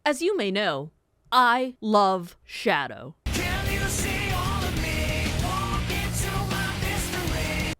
As you may know, I love Shadow.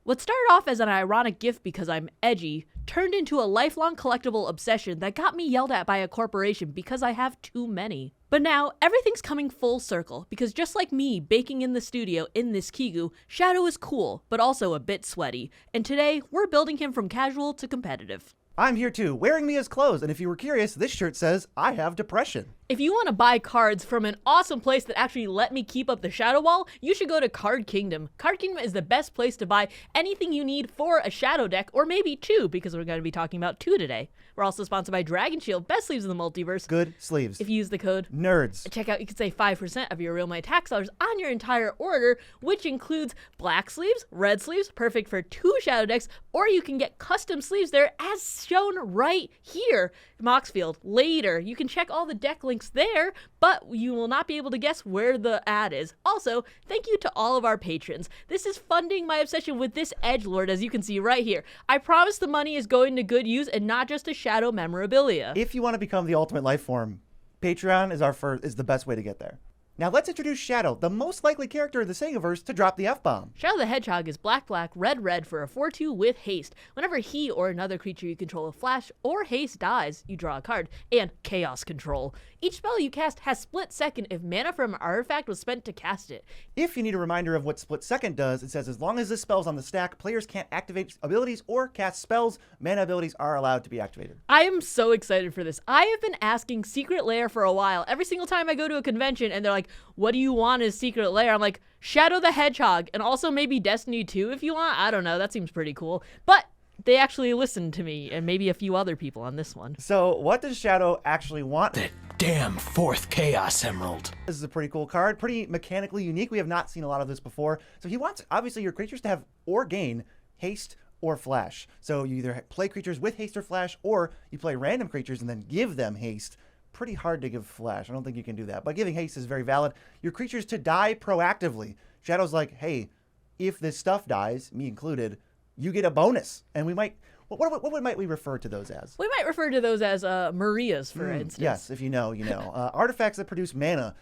What started off as an ironic gift because I'm edgy turned into a lifelong collectible obsession that got me yelled at by a corporation because I have too many. But now, everything's coming full circle, because just like me baking in the studio in this Kigu, Shadow is cool, but also a bit sweaty, and today, we're building him from casual to competitive. I'm here too, wearing me as clothes, and if you were curious, this shirt says, I have depression. If you want to buy cards from an awesome place that actually let me keep up the Shadow Wall, you should go to Card Kingdom. Card Kingdom is the best place to buy anything you need for a Shadow deck, or maybe two, because we're going to be talking about two today. We're also sponsored by Dragon Shield, best sleeves in the multiverse. Good sleeves. If you use the code NERDS. at checkout, you can save 5% of your real money tax dollars on your entire order, which includes black sleeves, red sleeves, perfect for two Shadow decks, or you can get custom sleeves there as shown right here. Moxfield, later. You can check all the deck links there, but you will not be able to guess where the ad is. Also, thank you to all of our patrons. This is funding my obsession with this edgelord, as you can see right here. I promise the money is going to good use and not just to Shadow memorabilia. If you want to become the ultimate life form, Patreon is the best way to get there. Now let's introduce Shadow, the most likely character in the Segaverse to drop the F-bomb. Shadow the Hedgehog is black, red for a 4/2 with haste. Whenever he or another creature you control with flash or haste dies, you draw a card, and chaos control. Each spell you cast has split second if mana from an artifact was spent to cast it. If you need a reminder of what split second does, it says as long as this spell's on the stack, players can't activate abilities or cast spells. Mana abilities are allowed to be activated. I am so excited for this. I have been asking Secret Lair for a while. Every single time I go to a convention and they're like, what do you want as Secret Lair? I'm like, Shadow the Hedgehog, and also maybe Destiny 2 if you want. I don't know, that seems pretty cool. But they actually listened to me, and maybe a few other people on this one. So what does Shadow actually want? That damn fourth Chaos Emerald. This is a pretty cool card, pretty mechanically unique. We have not seen a lot of this before. So he wants, obviously, your creatures to have or gain haste or flash. So you either play creatures with haste or flash, or you play random creatures and then give them haste. Pretty hard to give flash. I don't think you can do that. But giving haste is very valid. Your creatures to die proactively. Shadow's like, hey, if this stuff dies, me included, you get a bonus. And we might, what might we refer to those as? We might refer to those as Marias, for instance. Yes, if you know, you know. Artifacts that produce mana.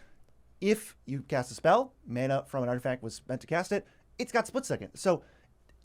If you cast a spell, mana from an artifact was meant to cast it, it's got split second. So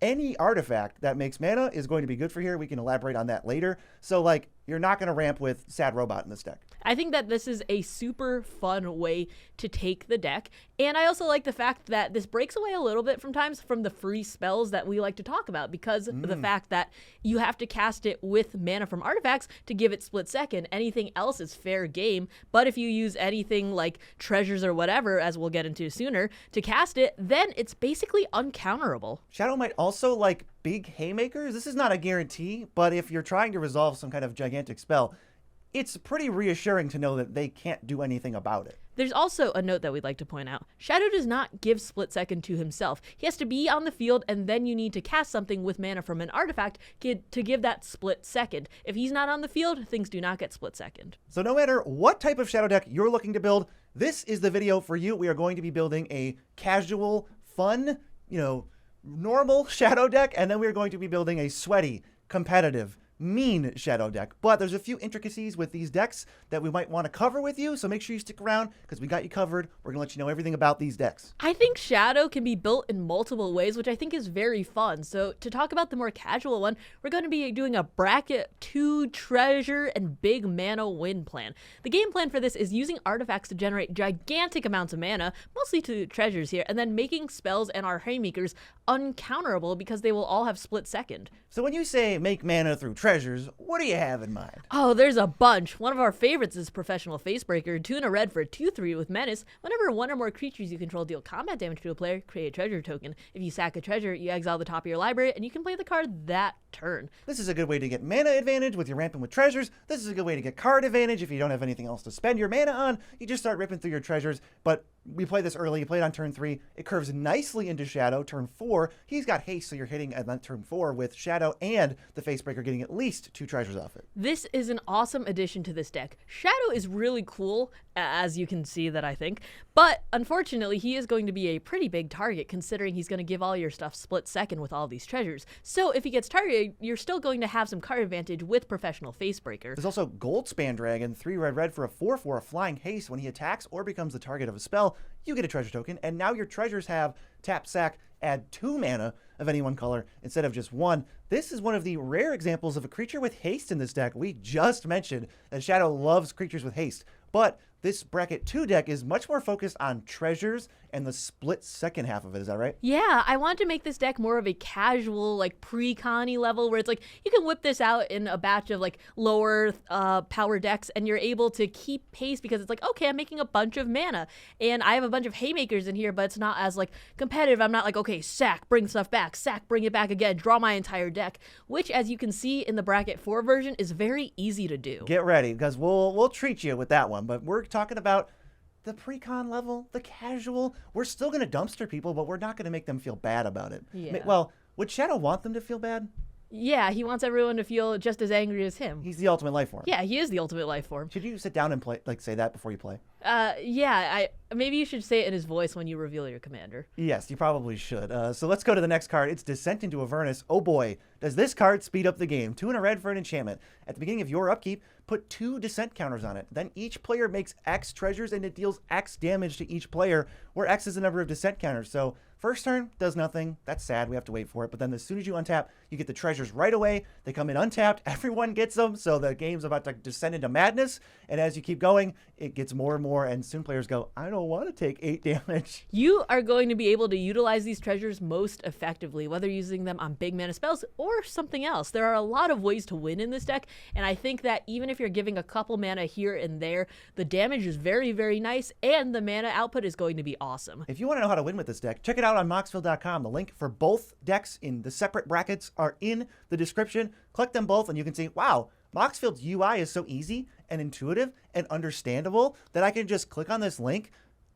any artifact that makes mana is going to be good for here. We can elaborate on that later. So, like, you're not going to ramp with Sad Robot in this deck. I think that this is a super fun way to take the deck. And I also like the fact that this breaks away a little bit from times from the free spells that we like to talk about, because of the fact that you have to cast it with mana from artifacts to give it split second. Anything else is fair game. But if you use anything like treasures or whatever, as we'll get into sooner, to cast it, then it's basically uncounterable. Shadow might also like big haymakers. This is not a guarantee, but if you're trying to resolve some kind of gigantic spell, it's pretty reassuring to know that they can't do anything about it. There's also a note that we'd like to point out. Shadow does not give split second to himself. He has to be on the field, and then you need to cast something with mana from an artifact to give that split second. If he's not on the field, things do not get split second. So no matter what type of Shadow deck you're looking to build, this is the video for you. We are going to be building a casual, fun, normal Shadow deck, and then we're going to be building a sweaty, competitive, mean Shadow deck. But there's a few intricacies with these decks that we might want to cover with you, so make sure you stick around because we got you covered. We're going to let you know everything about these decks. I think Shadow can be built in multiple ways, which I think is very fun. So to talk about the more casual one, we're going to be doing a bracket 2 treasure and big mana win plan. The game plan for this is using artifacts to generate gigantic amounts of mana, mostly to treasures here, and then making spells and our haymakers uncounterable because they will all have split second. So when you say make mana through treasures, what do you have in mind? Oh, there's a bunch. One of our favorites is Professional Facebreaker, 2 and a red for a 2/3 with Menace. Whenever one or more creatures you control deal combat damage to a player, create a treasure token. If you sack a treasure, you exile the top of your library, and you can play the card that turn. This is a good way to get mana advantage with your ramping with treasures. This is a good way to get card advantage if you don't have anything else to spend your mana on. You just start ripping through your treasures, but we play this early. You play it on turn 3. It curves nicely into Shadow. Turn 4, he's got haste, so you're hitting at turn 4 with Shadow and the Facebreaker getting at least 2 treasures off it. This is an awesome addition to this deck. Shadow is really cool, as you can see that I think, but unfortunately he is going to be a pretty big target considering he's going to give all your stuff split second with all these treasures. So if he gets targeted, you're still going to have some card advantage with Professional Facebreaker. There's also Goldspan Dragon, 3 red for a 4/4 flying haste. When he attacks or becomes the target of a spell, you get a treasure token, and now your treasures have tap, sack, add 2 mana of any one color instead of just 1. This is one of the rare examples of a creature with haste in this deck. We just mentioned that Shadow loves creatures with haste, but this bracket 2 deck is much more focused on treasures and the split second half of it. Is that right? Yeah, I want to make this deck more of a casual, like pre-conny level where it's like you can whip this out in a batch of like lower power decks and you're able to keep pace because it's like, okay, I'm making a bunch of mana and I have a bunch of haymakers in here, but it's not as like competitive. I'm not like, okay, sack, bring stuff back, sack, bring it back again, draw my entire deck, which as you can see in the bracket 4 version is very easy to do. Get ready because we'll treat you with that one, but we're talking about the pre-con level, the casual. We're still going to dumpster people, but we're not going to make them feel bad about it. Yeah. Well, would Shadow want them to feel bad? Yeah, he wants everyone to feel just as angry as him. He's the ultimate life form. Yeah, he is the ultimate life form. Should you sit down and play, like say that before you play? Yeah, maybe you should say it in his voice when you reveal your commander. Yes, you probably should. So let's go to the next card. It's Descent into Avernus. Oh boy, does this card speed up the game. 2 and a red for an enchantment. At the beginning of your upkeep, put 2 descent counters on it. Then each player makes X treasures and it deals X damage to each player, where X is the number of descent counters. So first turn does nothing. That's sad. We have to wait for it. But then as soon as you untap, you get the treasures right away. They come in untapped. Everyone gets them. So the game's about to descend into madness. And as you keep going, it gets more and more. And soon players go, I don't want to take 8 damage. You are going to be able to utilize these treasures most effectively, whether using them on big mana spells or something else. There are a lot of ways to win in this deck. And I think that even if you're giving a couple mana here and there, the damage is very, very nice. And the mana output is going to be awesome. If you want to know how to win with this deck, check it out on Moxfield.com. The link for both decks in the separate brackets are in the description. Click them both and you can see, wow, Moxfield's UI is so easy and intuitive and understandable that I can just click on this link.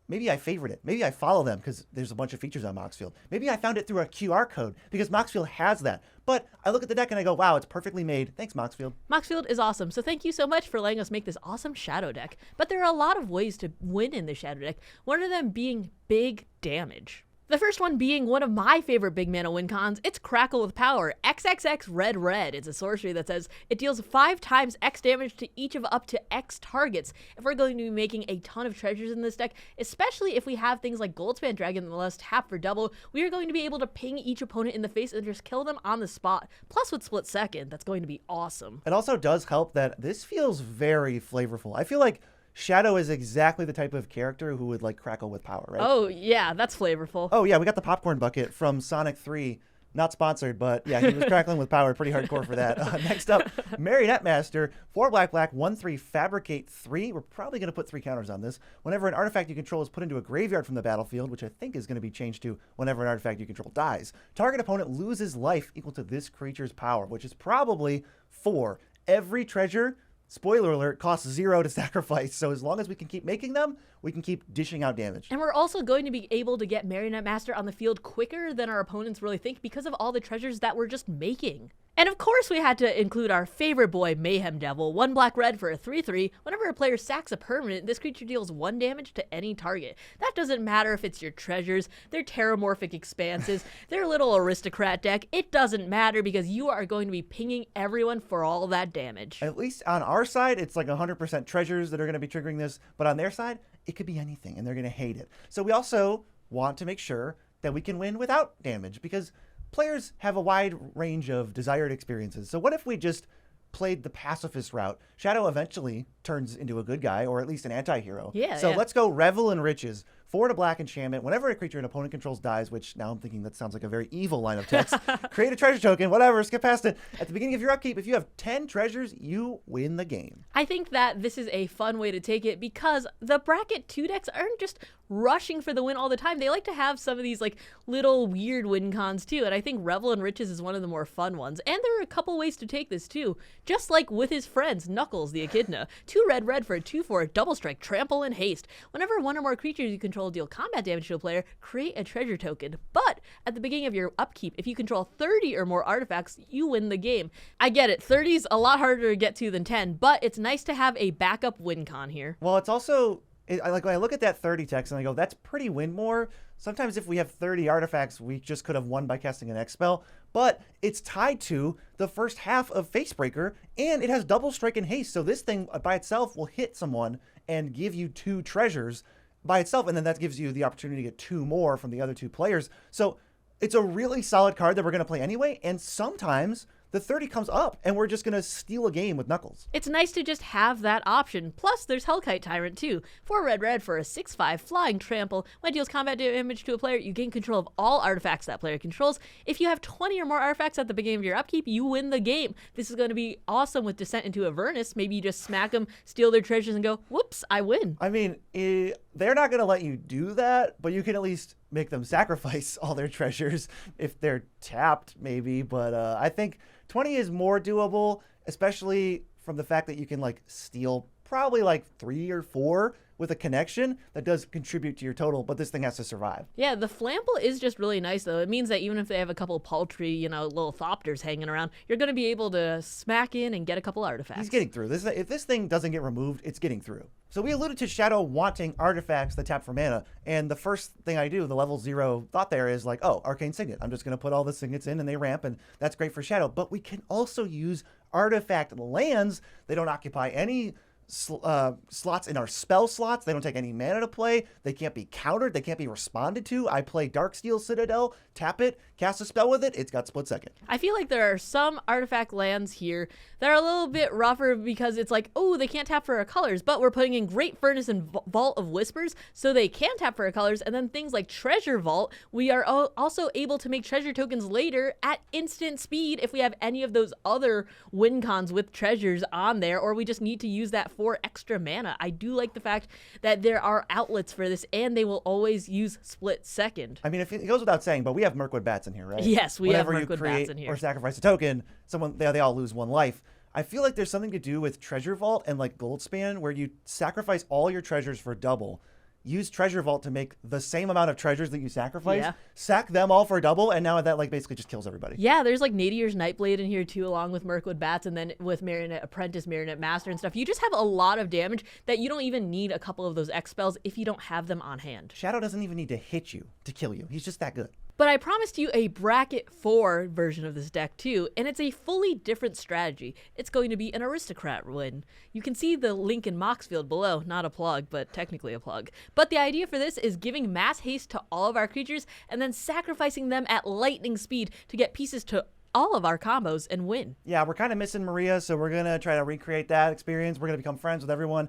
Maybe I favorite it. Maybe I follow them because there's a bunch of features on Moxfield. Maybe I found it through a QR code because Moxfield has that. But I look at the deck and I go, wow, it's perfectly made. Thanks, Moxfield. Moxfield is awesome, so thank you so much for letting us make this awesome Shadow deck. But there are a lot of ways to win in the Shadow deck, one of them being big damage. The first one being one of my favorite big mana win cons, it's Crackle with Power, XXX Red. It's a sorcery that says it deals 5 times X damage to each of up to X targets. If we're going to be making a ton of treasures in this deck, especially if we have things like Goldspan Dragon that lets tap for double, we are going to be able to ping each opponent in the face and just kill them on the spot. Plus with Split Second, that's going to be awesome. It also does help that this feels very flavorful. I feel like Shadow is exactly the type of character who would like Crackle with Power, right? Oh, yeah, that's flavorful. Oh, yeah, we got the popcorn bucket from Sonic 3. Not sponsored, but yeah, he was crackling with power. Pretty hardcore for that. Next up, Marionette Master. 4 black, 1/3, fabricate 3. We're probably going to put 3 counters on this. Whenever an artifact you control is put into a graveyard from the battlefield, which I think is going to be changed to whenever an artifact you control dies, target opponent loses life equal to this creature's power, which is probably 4. Every treasure, spoiler alert, costs 0 to sacrifice. So as long as we can keep making them, we can keep dishing out damage. And we're also going to be able to get Marionette Master on the field quicker than our opponents really think because of all the treasures that we're just making. And of course we had to include our favorite boy, Mayhem Devil. 1 black for a 3/3. Whenever a player sacks a permanent, this creature deals 1 damage to any target. That doesn't matter if it's your treasures, their terramorphic expanses, their little aristocrat deck. It doesn't matter because you are going to be pinging everyone for all that damage. At least on our side, it's like 100% treasures that are going to be triggering this. But on their side, it could be anything and they're going to hate it. So we also want to make sure that we can win without damage because players have a wide range of desired experiences. So what if we just played the pacifist route? Shadow eventually turns into a good guy, or at least an anti-hero. So let's go Revel in Riches. 4 and a black enchantment. Whenever a creature an opponent controls dies, which now I'm thinking that sounds like a very evil line of text, create a treasure token, whatever, skip past it. At the beginning of your upkeep, if you have 10 treasures, you win the game. I think that this is a fun way to take it because the bracket 2 decks aren't just rushing for the win all the time. They like to have some of these like little weird win cons too, and I think Revel in Riches is one of the more fun ones. And there are a couple ways to take this too, just like with his friends Knuckles the Echidna. 2 red for a 2/4, double strike, trample, and haste. Whenever one or more creatures you control control deal combat damage to a player, create a treasure token. But at the beginning of your upkeep, if you control 30 or more artifacts, you win the game. I get it, 30's a lot harder to get to than 10, but it's nice to have a backup win con here. Well, it's also, like when I look at that 30 text and I go, that's pretty win more. Sometimes if we have 30 artifacts, we just could have won by casting an X spell, but it's tied to the first half of Facebreaker, and it has double strike and haste, so this thing by itself will hit someone and give you 2 treasures by itself, and then that gives you the opportunity to get 2 more from the other 2 players. So it's a really solid card that we're going to play anyway, and sometimes the 30 comes up and we're just going to steal a game with Knuckles. It's nice to just have that option. Plus, there's Hellkite Tyrant too. 4 red for a 6/5 flying trample. When it deals combat damage to a player, you gain control of all artifacts that player controls. If you have 20 or more artifacts at the beginning of your upkeep, you win the game. This is going to be awesome with Descent into Avernus. Maybe you just smack them, steal their treasures, and go, whoops, I win. I mean, they're not going to let you do that, but you can at least make them sacrifice all their treasures if they're tapped, maybe. But I think 20 is more doable, especially from the fact that you can like steal probably like 3 or 4 with a connection that does contribute to your total, but this thing has to survive. Yeah, the Flample is just really nice, though. It means that even if they have a couple paltry, little Thopters hanging around, you're going to be able to smack in and get a couple artifacts. He's getting through. If this thing doesn't get removed, it's getting through. So we alluded to Shadow wanting artifacts that tap for mana, and the first thing I do, the level 0 thought there is like, oh, Arcane Signet. I'm just going to put all the signets in and they ramp, and that's great for Shadow. But we can also use artifact lands. They don't occupy any slots in our spell slots. They don't take any mana to play. They can't be countered. They can't be responded to. I play Darksteel Citadel, tap it, cast a spell with it. It's got split second. I feel like there are some artifact lands here that are a little bit rougher because it's like, oh, they can't tap for our colors, but we're putting in Great Furnace and Vault of Whispers, so they can tap for our colors. And then things like Treasure Vault, we are also able to make treasure tokens later at instant speed if we have any of those other win cons with treasures on there, or we just need to use that for extra mana. I do like the fact that there are outlets for this, and they will always use split second. I mean, if it goes without saying, but we have Mirkwood Bats in here, right? Yes, we have Whenever Mirkwood you create Bats in here. or sacrifice a token, they all lose 1 life. I feel like there's something to do with Treasure Vault and like Goldspan, where you sacrifice all your treasures for double. Use Treasure Vault to make the same amount of treasures that you sacrifice, sack them all for double, and now that like basically just kills everybody. Yeah, there's like Nadier's Nightblade in here too, along with Mirkwood Bats, and then with Marionette Apprentice, Marionette Master, and stuff. You just have a lot of damage that you don't even need a couple of those X spells if you don't have them on hand. Shadow doesn't even need to hit you to kill you. He's just that good. But I promised you a bracket 4 version of this deck too, and it's a fully different strategy. It's going to be an aristocrat win. You can see the link in Moxfield below, not a plug, but technically a plug. But the idea for this is giving mass haste to all of our creatures and then sacrificing them at lightning speed to get pieces to all of our combos and win. Yeah, we're kind of missing Maria, so we're going to try to recreate that experience. We're going to become friends with everyone.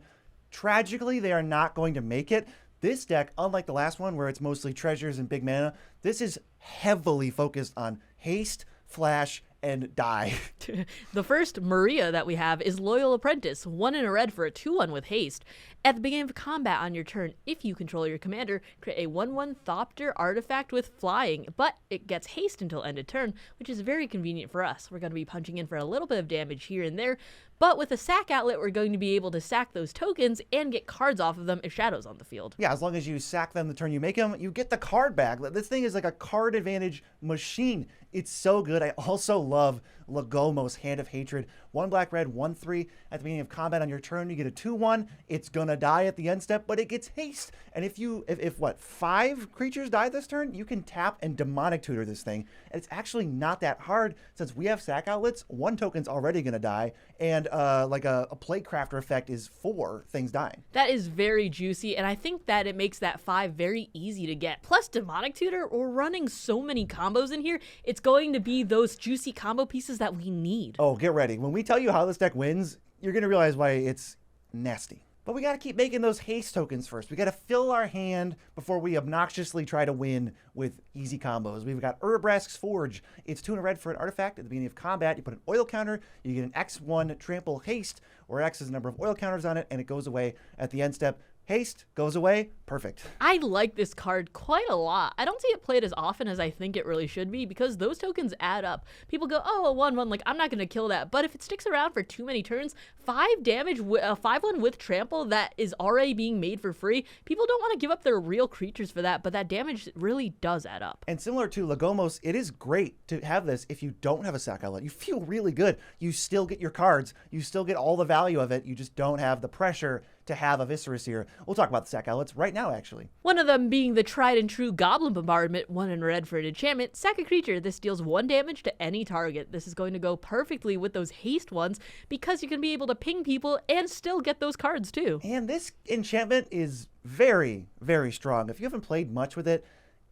Tragically, they are not going to make it. This deck, unlike the last one where it's mostly treasures and big mana, this is heavily focused on haste, flash, and die. The first Maria that we have is Loyal Apprentice, 1 in a red for a 2/1 with haste. At the beginning of combat on your turn, if you control your commander, create a 1/1 Thopter artifact with flying, but it gets haste until end of turn, which is very convenient for us. We're going to be punching in for a little bit of damage here and there, but with a sack outlet, we're going to be able to sack those tokens and get cards off of them if Shadow's on the field. Yeah, as long as you sack them the turn you make them, you get the card back. This thing is like a card advantage machine. It's so good. I also love Lagomos, Hand of Hatred. 1 black, red, 1/3. At the beginning of combat on your turn, you get a 2/1. It's gonna die at the end step, but it gets haste. And if 5 creatures die this turn, you can tap and demonic tutor this thing. And it's actually not that hard since we have sack outlets. 1 token's already gonna die, and like a Playcrafter effect is 4 things dying. That is very juicy, and I think that it makes that 5 very easy to get. Plus, demonic tutor, we're running so many combos in here. It's going to be those juicy combo pieces that we need. Oh, get ready. When we tell you how this deck wins, you're going to realize why it's nasty. But we got to keep making those haste tokens first. We got to fill our hand before we obnoxiously try to win with easy combos. We've got Urabrask's Forge. It's 2 in a red for an artifact. At the beginning of combat, you put an oil counter, you get an X1 trample haste, where X is the number of oil counters on it, and it goes away at the end step. Haste goes away. Perfect. I like this card quite a lot. I don't see it played as often as I think it really should be because those tokens add up. People go, oh, a 1/1, like, I'm not going to kill that. But if it sticks around for too many turns, 5 damage, 5/1 with trample that is already being made for free, people don't want to give up their real creatures for that, but that damage really does add up. And similar to Lagomos, it is great to have this if you don't have a sack outlet. You feel really good. You still get your cards. You still get all the value of it. You just don't have the pressure to have a Viscerus here. We'll talk about the sack outlets right now, actually. One of them being the tried and true Goblin Bombardment, 1 in red for an enchantment. Sack a creature. This deals 1 damage to any target. This is going to go perfectly with those haste ones because you can be able to ping people and still get those cards too. And this enchantment is very, very strong. If you haven't played much with it,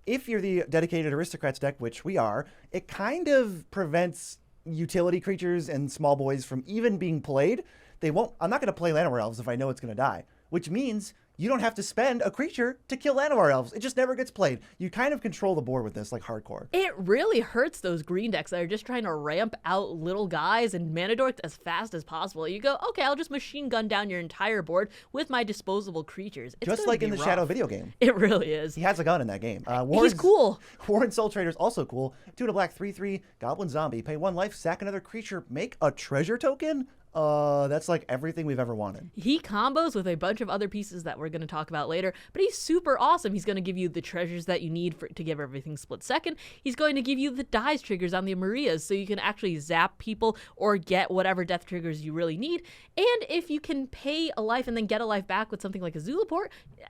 if you're the dedicated Aristocrats deck, which we are, it kind of prevents utility creatures and small boys from even being played. I'm not going to play Llanowar Elves if I know it's going to die, which means you don't have to spend a creature to kill Llanowar Elves. It just never gets played. You kind of control the board with this, like hardcore. It really hurts those green decks that are just trying to ramp out little guys and mana dorks as fast as possible. You go, okay, I'll just machine gun down your entire board with my disposable creatures. It's just like in the Shadow video game. It really is. He has a gun in that game. He's cool. Warren Soul Trader's also cool. 2 and a black, 3/3, Goblin Zombie. Pay 1 life, sack another creature, make a treasure token? That's like everything we've ever wanted. He combos with a bunch of other pieces that we're going to talk about later, but he's super awesome. He's going to give you the treasures that you need to give everything split second. He's going to give you the dies triggers on the Marias, so you can actually zap people or get whatever death triggers you really need. And if you can pay a life and then get a life back with something like a Zulaport,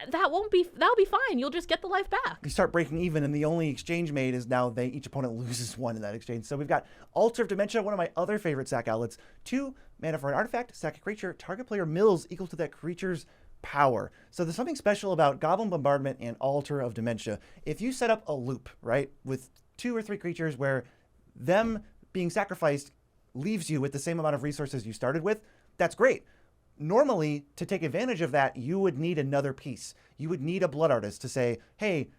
that'll be fine. You'll just get the life back. You start breaking even, and the only exchange made is now each opponent loses 1 in that exchange. So we've got Altar of Dementia, one of my other favorite sack outlets. 2 mana for an artifact, sack a creature, target player mills equal to that creature's power. So there's something special about Goblin Bombardment and Altar of Dementia. If you set up a loop, right, with 2 or 3 creatures where them being sacrificed leaves you with the same amount of resources you started with, that's great. Normally, to take advantage of that, you would need another piece. You would need a Blood Artist to say, hey,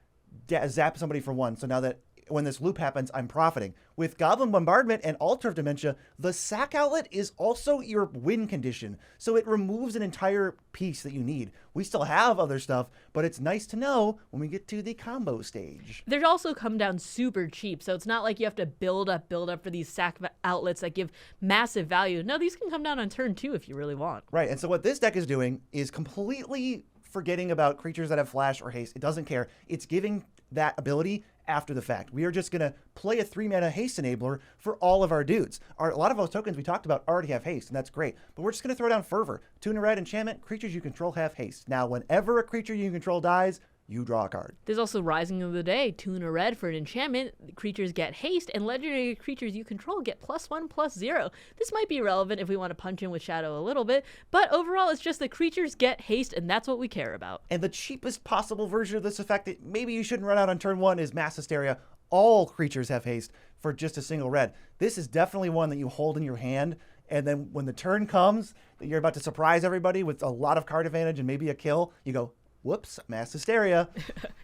zap somebody for 1. So now that when this loop happens, I'm profiting. With Goblin Bombardment and Altar of Dementia, the sack outlet is also your win condition. So it removes an entire piece that you need. We still have other stuff, but it's nice to know when we get to the combo stage. They also come down super cheap, so it's not like you have to build up for these sack outlets that give massive value. No, these can come down on turn 2 if you really want. Right, and so what this deck is doing is completely forgetting about creatures that have flash or haste. It doesn't care. It's giving that ability after the fact. We are just going to play a 3 mana haste enabler for all of our dudes. A lot of those tokens we talked about already have haste, and that's great. But we're just going to throw down Fervor. 2 and a red enchantment, creatures you control have haste. Now, whenever a creature you control dies, you draw a card. There's also Rising of the Day, 2 and a red for an enchantment. Creatures get haste, and legendary creatures you control get +1/+0. This might be relevant if we want to punch in with Shadow a little bit, but overall it's just that creatures get haste, and that's what we care about. And the cheapest possible version of this effect that maybe you shouldn't run out on turn 1 is Mass Hysteria. All creatures have haste for just a single red. This is definitely one that you hold in your hand, and then when the turn comes, that you're about to surprise everybody with a lot of card advantage and maybe a kill, you go, whoops, Mass Hysteria.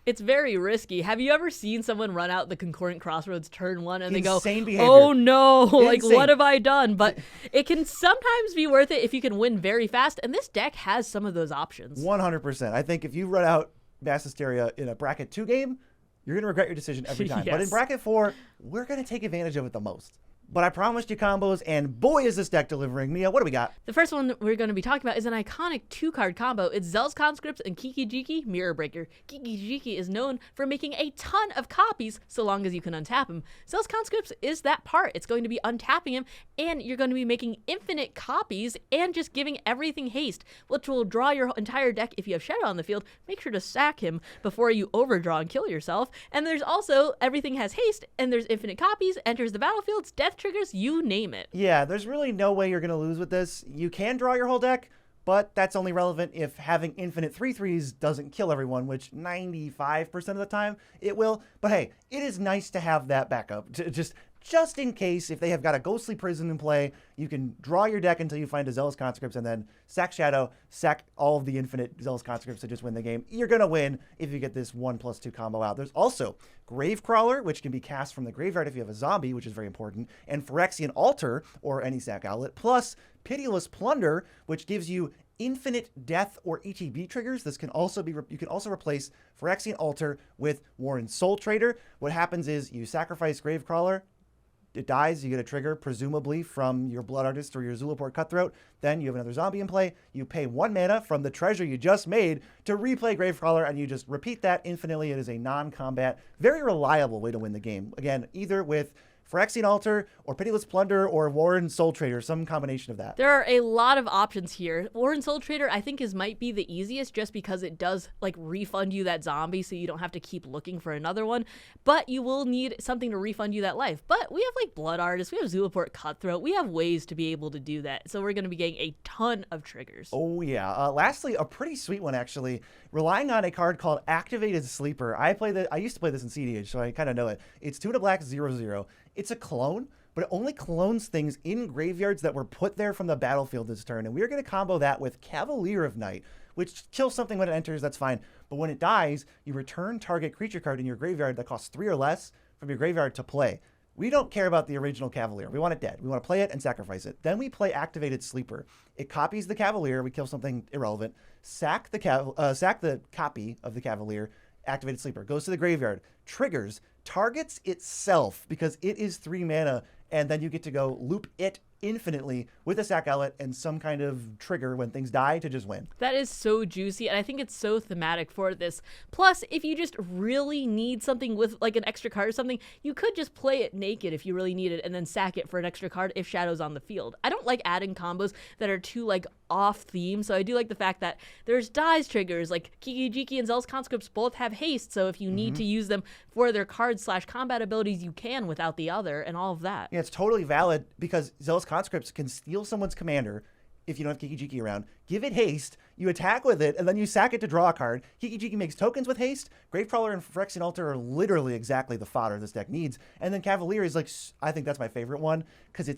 It's very risky. Have you ever seen someone run out the Concordant Crossroads turn 1 and Insane they go, behavior. oh no, like Insane. what have I done? But it can sometimes be worth it if you can win very fast, and this deck has some of those options. 100%. I think if you run out Mass Hysteria in a bracket 2 game, you're going to regret your decision every time. Yes. But in bracket 4, we're going to take advantage of it the most. But I promised you combos, and boy is this deck delivering. Mia, what do we got? The first one we're going to be talking about is an iconic 2-card combo. It's Zel's Conscripts and Kiki-Jiki Mirror Breaker. Kiki-Jiki is known for making a ton of copies so long as you can untap him. Zel's Conscripts is that part. It's going to be untapping him, and you're going to be making infinite copies and just giving everything haste, which will draw your entire deck. If you have Shadow on the field, make sure to sack him before you overdraw and kill yourself. And there's also everything has haste, and there's infinite copies, enters the battlefield, death triggers, you name it. Yeah, there's really no way you're going to lose with this. You can draw your whole deck, but that's only relevant if having infinite 3/3s doesn't kill everyone, which 95% of the time it will. But hey, it is nice to have that backup. Just in case, if they have got a Ghostly Prison in play, you can draw your deck until you find a Zealous Conscripts and then sack Shadow, sack all of the infinite Zealous Conscripts to just win the game. You're going to win if you get this 1+2 combo out. There's also Gravecrawler, which can be cast from the graveyard if you have a zombie, which is very important, and Phyrexian Altar, or any sack outlet, plus Pitiless Plunder, which gives you infinite death or ETB triggers. This can also be, you can also replace Phyrexian Altar with Warren Soul Trader. What happens is you sacrifice Gravecrawler, it dies, you get a trigger, presumably from your Blood Artist or your Zulaport Cutthroat. Then you have another zombie in play. You pay 1 mana from the treasure you just made to replay Gravecrawler, and you just repeat that infinitely. It is a non-combat, very reliable way to win the game. Again, either with Phyrexian Altar or Pitiless Plunder or Warren Soul Trader, some combination of that. There are a lot of options here. Warren Soul Trader, I think, might be the easiest just because it does like refund you that zombie so you don't have to keep looking for another one. But you will need something to refund you that life. But we have like Blood Artist, we have Zulaport Cutthroat, we have ways to be able to do that. So we're going to be getting a ton of triggers. Oh yeah. Lastly, a pretty sweet one actually, relying on a card called Activated Sleeper. I used to play this in CDH, so I kind of know it. It's 2 black 0/0. It's a clone, but it only clones things in graveyards that were put there from the battlefield this turn. And we're going to combo that with Cavalier of Night, which kills something when it enters, that's fine. But when it dies, you return target creature card in your graveyard that costs 3 or less from your graveyard to play. We don't care about the original Cavalier. We want it dead. We want to play it and sacrifice it. Then we play Activated Sleeper. It copies the Cavalier. We kill something irrelevant. Sack the copy of the Cavalier. Activated Sleeper goes to the graveyard, triggers, targets itself because it is 3 mana, and then you get to go loop it infinitely with a sack outlet and some kind of trigger when things die to just win. That is so juicy, and I think it's so thematic for this. Plus, if you just really need something with like an extra card or something, you could just play it naked if you really need it and then sack it for an extra card if Shadow's on the field. I don't like adding combos that are too like off theme, so I do like the fact that there's dies triggers, like Kiki-Jiki and Zealous Conscripts both have haste, so if you need to use them for their card/combat abilities, you can without the other, and all of that. Yeah, it's totally valid because Zealous Conscripts can steal someone's commander if you don't have Kiki-Jiki around, give it haste, you attack with it, and then you sack it to draw a card. Kiki-Jiki makes tokens with haste. Gravecrawler and Phyrexian Altar are literally exactly the fodder this deck needs. And then Cavalier is like, I think that's my favorite one because it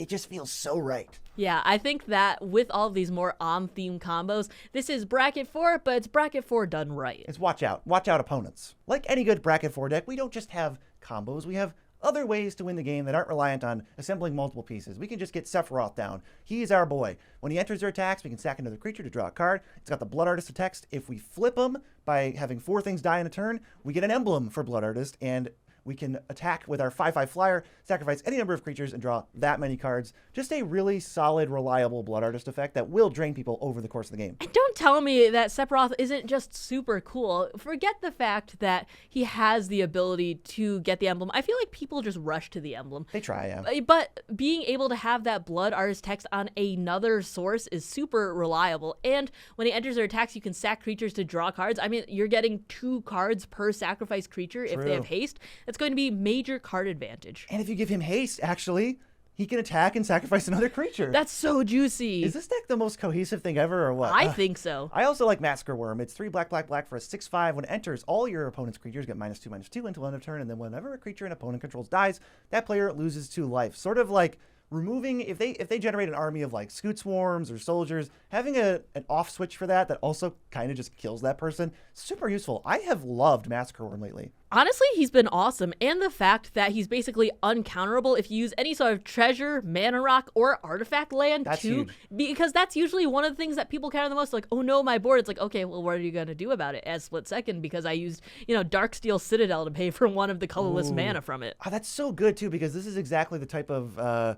just feels so right. Yeah, I think that with all of these more on-theme combos, this is bracket 4, but it's bracket 4 done right. It's watch out opponents. Like any good bracket 4 deck, we don't just have combos, we have other ways to win the game that aren't reliant on assembling multiple pieces. We can just get Sephiroth down. He's our boy. When he enters their attacks, we can sack another creature to draw a card. It's got the Blood Artist text. If we flip him by having 4 things die in a turn, we get an emblem for Blood Artist, and we can attack with our 5/5 flyer, sacrifice any number of creatures, and draw that many cards. Just a really solid, reliable Blood Artist effect that will drain people over the course of the game. And don't tell me that Sephiroth isn't just super cool. Forget the fact that he has the ability to get the emblem. I feel like people just rush to the emblem. They try, yeah. But being able to have that Blood Artist text on another source is super reliable. And when he enters their attacks, you can sack creatures to draw cards. I mean, you're getting 2 cards per sacrifice creature if they have haste. It's going to be major card advantage. And if you give him haste, actually, he can attack and sacrifice another creature. That's so juicy. Is this deck the most cohesive thing ever or what? I think so. I also like Massacre Worm. It's 3 black for a 6/5. When it enters, all your opponent's creatures get -2/-2 until end of turn, and then whenever a creature an opponent controls dies, that player loses 2 life. Sort of like removing, if they generate an army of like Scoot Swarms or soldiers, having an off switch for that also kind of just kills that person. Super useful. I have loved Massacre Worm lately. Honestly, he's been awesome, and the fact that he's basically uncounterable if you use any sort of treasure, mana rock, or artifact land That's too, huge. because that's usually one of the things that people counter the most. Like, oh no, my board. It's like, okay, well, what are you gonna do about it? As split second, because I used Darksteel Citadel to pay for one of the colorless mana from it. Oh, that's so good too because this is exactly the type of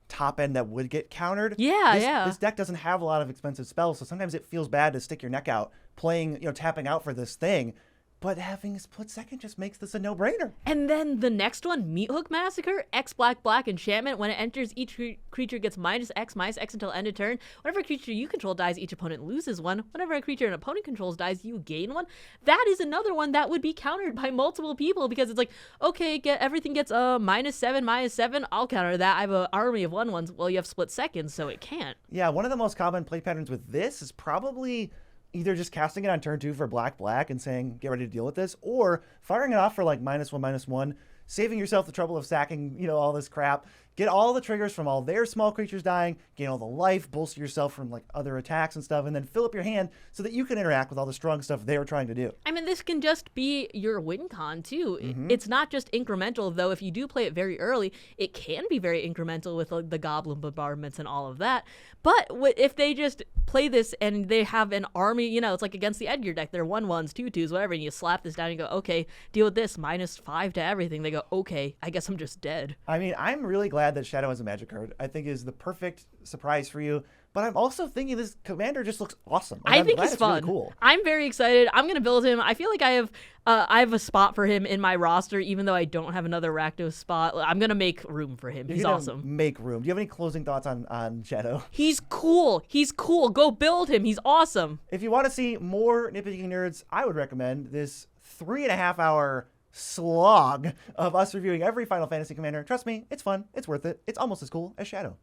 top end that would get countered. Yeah, This deck doesn't have a lot of expensive spells, so sometimes it feels bad to stick your neck out playing, tapping out for this thing. But having a split second just makes this a no-brainer. And then the next one, Meat Hook Massacre, X black enchantment. When it enters, each creature gets -X until end of turn. Whenever a creature you control dies, each opponent loses 1. Whenever a creature an opponent controls dies, you gain 1. That is another one that would be countered by multiple people because it's like, okay, everything gets -7. I'll counter that. I have an army of 1/1s. Well, you have split seconds, so it can't. Yeah, one of the most common play patterns with this is probably either just casting it on turn 2 for black and saying, get ready to deal with this, or firing it off for like -1/-1, saving yourself the trouble of sacking, all this crap, Get all the triggers from all their small creatures dying, gain all the life, bolster yourself from like other attacks and stuff, and then fill up your hand so that you can interact with all the strong stuff they were trying to do. I mean, this can just be your win con, too. It's not just incremental, though. If you do play it very early, it can be very incremental with like, the goblin bombardments and all of that. But if they just play this and they have an army, you know, it's like against the Edgar deck, they're 1/1s, 2/2s, whatever, and you slap this down and you go, okay, deal with this, -5 to everything. They go, okay, I guess I'm just dead. I mean, I'm really glad that Shadow has a magic card. I think is the perfect surprise for you. But I'm also thinking this commander just looks awesome. Like, I I'm think glad he's it's fun. Really cool. I'm very excited. I'm gonna build him. I feel like I have a spot for him in my roster, even though I don't have another Rakdos spot. I'm gonna make room for him. You're He's gonna awesome. Make room. Do you have any closing thoughts on Shadow? He's cool. He's cool. Go build him. He's awesome. If you want to see more Nitpicking Nerds, I would recommend this 3.5-hour slog of us reviewing every Final Fantasy commander. Trust me, it's fun. It's worth it. It's almost as cool as Shadow.